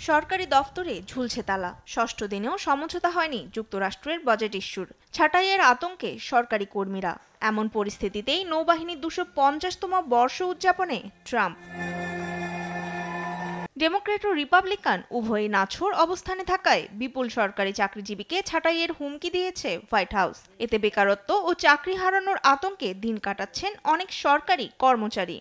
সরকারি দফতরে ঝুলছে তালা, ষষ্ঠ দিনেও সমঝোতা হয়নি যুক্তরাষ্ট্রের বাজেট ইস্যুর। ছাঁটাইয়ের আতঙ্কে সরকারি কর্মীরা। এমন পরিস্থিতিতেই নৌবাহিনীর ২৫০তম বর্ষ উদযাপনে ট্রাম্প। ডেমোক্র্যাট ও রিপাবলিকান উভয়ই নাছোড় অবস্থানে থাকায় বিপুল সরকারি চাকরিজীবীকে ছাঁটাইয়ের হুমকি দিয়েছে হোয়াইট হাউস। এতে বেকারত্ব ও চাকরি হারানোর আতঙ্কে দিন কাটাচ্ছেন অনেক সরকারি কর্মচারী।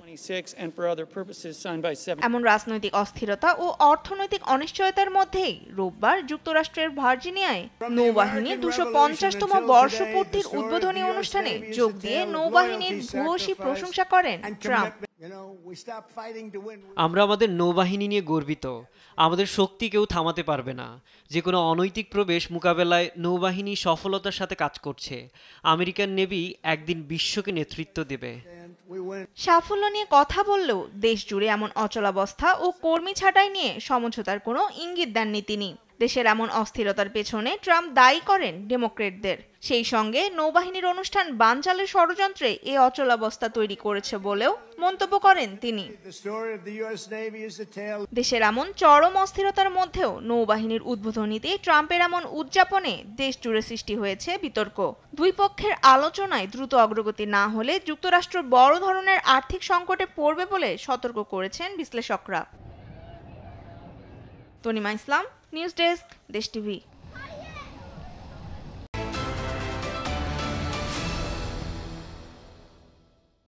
এমন রাজনৈতিক অস্থিরতা ও অর্থনৈতিক অনিশ্চয়তার মধ্যেই রোববার যুক্তরাষ্ট্রের ভার্জিনিয়ায় নৌবাহিনীর ২৫০তম বর্ষপূর্তির উদ্বোধনী অনুষ্ঠানে যোগ দিয়ে নৌবাহিনীর ভূয়সী প্রশংসা করেন ট্রাম্প। আমরা আমাদের নৌবাহিনী নিয়ে গর্বিত। আমাদের শক্তি কেউ থামাতে পারবে না। যে কোনো অনৈতিক প্রবেশ মোকাবেলায় নৌবাহিনী সফলতার সাথে কাজ করছে। আমেরিকান নেভি একদিন বিশ্বকে নেতৃত্ব দেবে। সাফল্য নিয়ে কথা বললেও দেশ জুড়ে এমন অচলাবস্থা ও কর্মী ছাঁটাই নিয়ে সমঝোতার কোনো ইঙ্গিত দেননি তিনি। দেশের এমন অস্থিরতার পেছনে ট্রাম্প দায়ী করেন ডেমোক্র্যাটদের। সেই সঙ্গে নৌবাহিনীর অনুষ্ঠান বানচালের ষড়যন্ত্রে এ অচলাবস্থা তৈরি করেছে বলেও মন্তব্য করেন তিনি। দেশের এমন চরম অস্থিরতার মধ্যেও নৌবাহিনীর উদ্বোধনীতে ট্রাম্পের এমন উদযাপনে দেশ জুড়ে সৃষ্টি হয়েছে বিতর্ক। দুই পক্ষের আলোচনায় দ্রুত অগ্রগতি না হলে যুক্তরাষ্ট্র বড় ধরনের আর্থিক সংকটে পড়বে বলে সতর্ক করেছেন বিশ্লেষকরা। তনিমা ইসলাম, নিউজ ডেস্ক, দেশ টিভি।